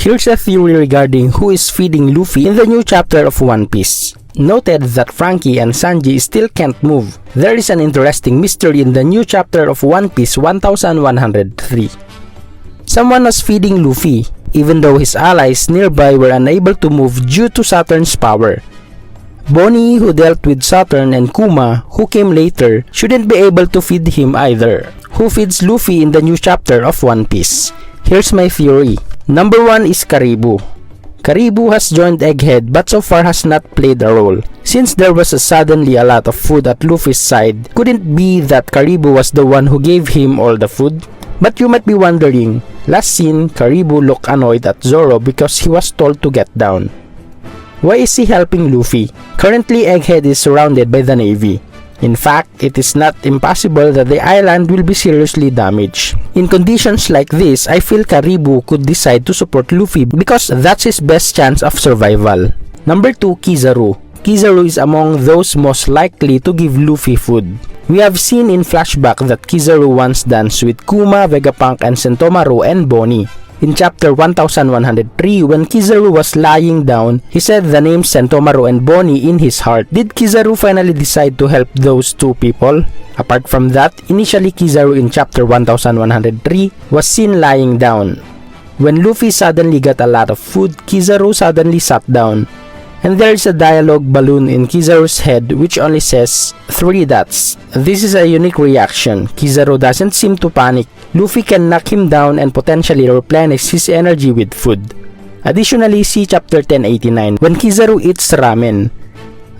Here's a theory regarding who is feeding Luffy in the new chapter of One Piece. Noted that Frankie and Sanji still can't move. There is an interesting mystery in the new chapter of One Piece 1103. Someone was feeding Luffy, even though his allies nearby were unable to move due to Saturn's power. Bonnie, who dealt with Saturn, and Kuma, who came later, shouldn't be able to feed him either. Who feeds Luffy in the new chapter of One Piece? Here's my theory. Number 1 is Caribou. Caribou has joined Egghead but so far has not played a role. Since there was suddenly a lot of food at Luffy's side, couldn't be that Caribou was the one who gave him all the food? But you might be wondering, last scene, Caribou looked annoyed at Zoro because he was told to get down. Why is he helping Luffy? Currently, Egghead is surrounded by the Navy. In fact, it is not impossible that the island will be seriously damaged. In conditions like this, I feel Caribou could decide to support Luffy because that's his best chance of survival. Number 2, Kizaru. Kizaru is among those most likely to give Luffy food. We have seen in flashback that Kizaru once danced with Kuma, Vegapunk, and Sentomaru and Bonnie. In chapter 1103, when Kizaru was lying down, he said the names Sentomaru and Bonnie in his heart. Did Kizaru finally decide to help those two people? Apart from that, initially Kizaru in chapter 1103 was seen lying down. When Luffy suddenly got a lot of food, Kizaru suddenly sat down. And there is a dialogue balloon in Kizaru's head which only says 3 dots. This is a unique reaction. Kizaru doesn't seem to panic. Luffy can knock him down and potentially replenish his energy with food. Additionally, see chapter 1089 when Kizaru eats ramen.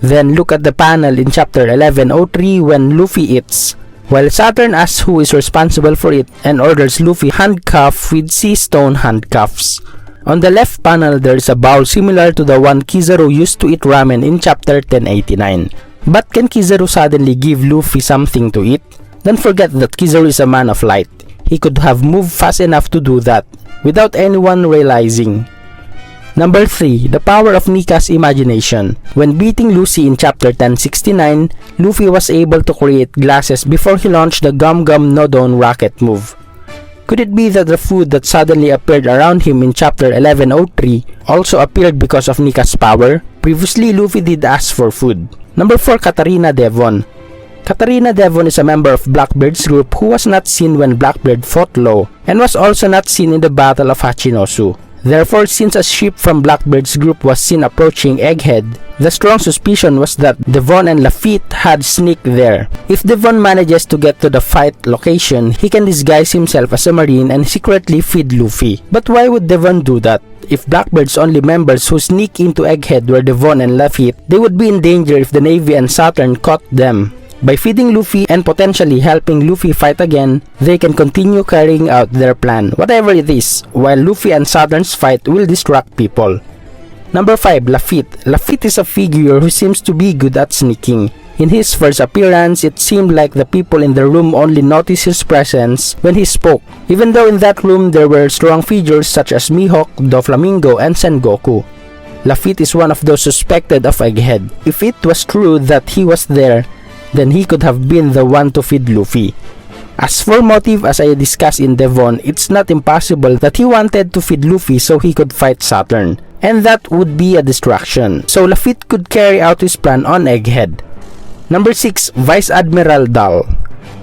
Then look at the panel in chapter 1103 when Luffy eats. While Saturn asks who is responsible for it and orders Luffy handcuffed with sea stone handcuffs. On the left panel, there is a bowl similar to the one Kizaru used to eat ramen in chapter 1089. But can Kizaru suddenly give Luffy something to eat? Don't forget that Kizaru is a man of light. He could have moved fast enough to do that, without anyone realizing. Number 3, the power of Nika's imagination. When beating Lucy in chapter 1069, Luffy was able to create glasses before he launched the Gum Gum Nodon rocket move. Could it be that the food that suddenly appeared around him in chapter 1103 also appeared because of Nika's power? Previously, Luffy did ask for food. Number 4, Katarina Devon. Katarina Devon is a member of Blackbeard's group who was not seen when Blackbeard fought Law and was also not seen in the Battle of Hachinosu. Therefore, since a ship from Blackbeard's group was seen approaching Egghead, the strong suspicion was that Devon and Lafitte had sneaked there. If Devon manages to get to the fight location, he can disguise himself as a marine and secretly feed Luffy. But why would Devon do that? If Blackbeard's only members who sneak into Egghead were Devon and Lafitte, they would be in danger if the Navy and Saturn caught them. By feeding Luffy and potentially helping Luffy fight again, they can continue carrying out their plan, whatever it is, while Luffy and Saturn's fight will distract people. Number 5, Lafitte. Lafitte is a figure who seems to be good at sneaking. In his first appearance, it seemed like the people in the room only noticed his presence when he spoke, even though in that room there were strong figures such as Mihawk, Doflamingo, and Sengoku. Lafitte is one of those suspected of Egghead. If it was true that he was there, then he could have been the one to feed Luffy. As for motive, as I discussed in Devon, it's not impossible that he wanted to feed Luffy so he could fight Saturn, and that would be a distraction, so Lafitte could carry out his plan on Egghead. Number 6, Vice Admiral Dal.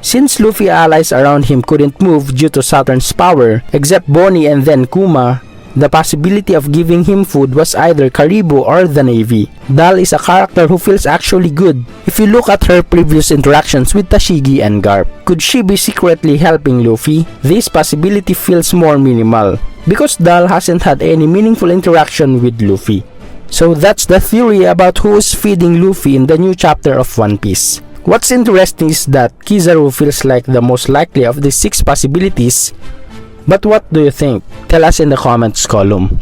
Since Luffy allies around him couldn't move due to Saturn's power, except Bonnie and then Kuma, the possibility of giving him food was either Caribou or the Navy. Dal is a character who feels actually good if you look at her previous interactions with Tashigi and Garp. Could she be secretly helping Luffy? This possibility feels more minimal, because Dal hasn't had any meaningful interaction with Luffy. So that's the theory about who is feeding Luffy in the new chapter of One Piece. What's interesting is that Kizaru feels like the most likely of the 6 possibilities. But what do you think? Tell us in the comments column.